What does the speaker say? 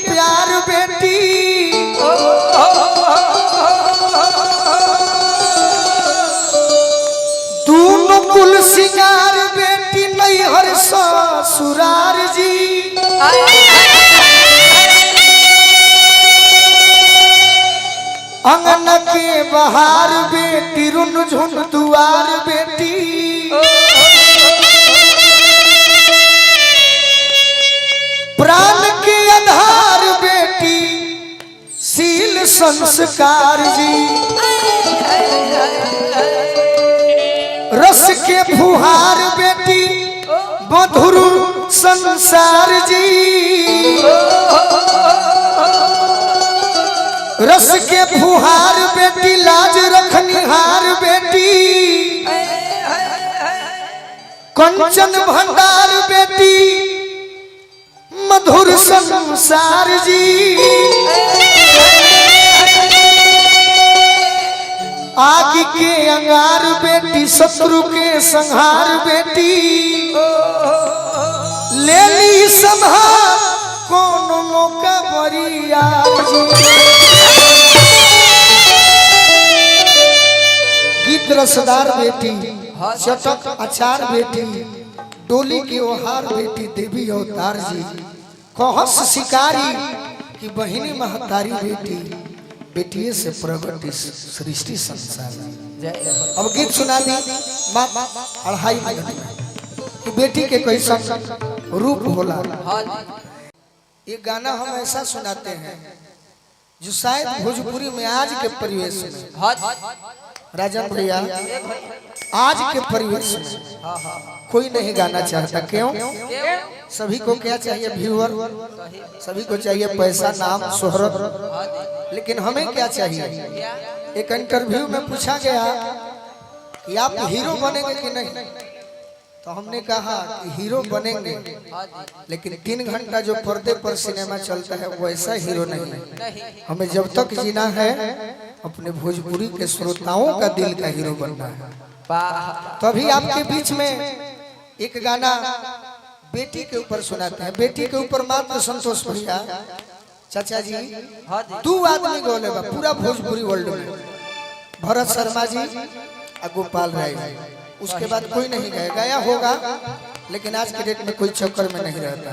प्यार बेटी दोनों कुल सिंगार बेटी नैहर ससुरार जी अंगन के बहार बेटी रुन झुन दुआर बेटी प्राण के आधार बेटी शील संस्कार जी रस के फुहार बेटी मधुर संसार जी रस के फुहार बेटी लाज रखनिहार बेटी कंचन भंडार बेटी मधुर संसार जी आग के अंगार बेटी शत्रु के संहार बेटी ले ली संहार कौन मौका बरिया गीत रसदार बेटी चटक अचार बेटी डोली के ओहार बेटी देवी अवतार जी कहस शिकारी की बहिनी महतारी बेटी बेटिए से प्रगति सृष्टि संसार। अब गीत सुना दी अढ़ाई मिनट में कि बेटी के कैसा रूप होला। ये गाना हम ऐसा सुनाते हैं जो शायद भोजपुरी में आज के परिवेश में राजन भैया आज के परिवेश में कोई नहीं गाना चाहता। क्यों? सभी को क्या चाहिए? व्यूअर, सभी को चाहिए पैसा, नाम, शोहरत। लेकिन हमें क्या चाहिए? एक इंटरव्यू में पूछा गया कि आप हीरो बनेंगे कि नहीं, तो हमने कहा कि हीरो बनेंगे, लेकिन 3 घंटा जो पर्दे पर सिनेमा चलता है वैसा हीरो नहीं। हमें जब तक जीना है अपने भोजपुरी के श्रोताओं का दिल का हीरो बनना है। तो अभी आपके बीच में एक गाना बेटी के ऊपर सुनाते हैं। बेटी के ऊपर मात्र संतोष भैया चाचा जी 2 आदमी गोले बा पूरा भोजपुरी वर्ल्ड में, भरत शर्मा जी और गोपाल राय जी। उसके बाद कोई नहीं गाया होगा, लेकिन आज के डेट में कोई चक्कर में नहीं रहता।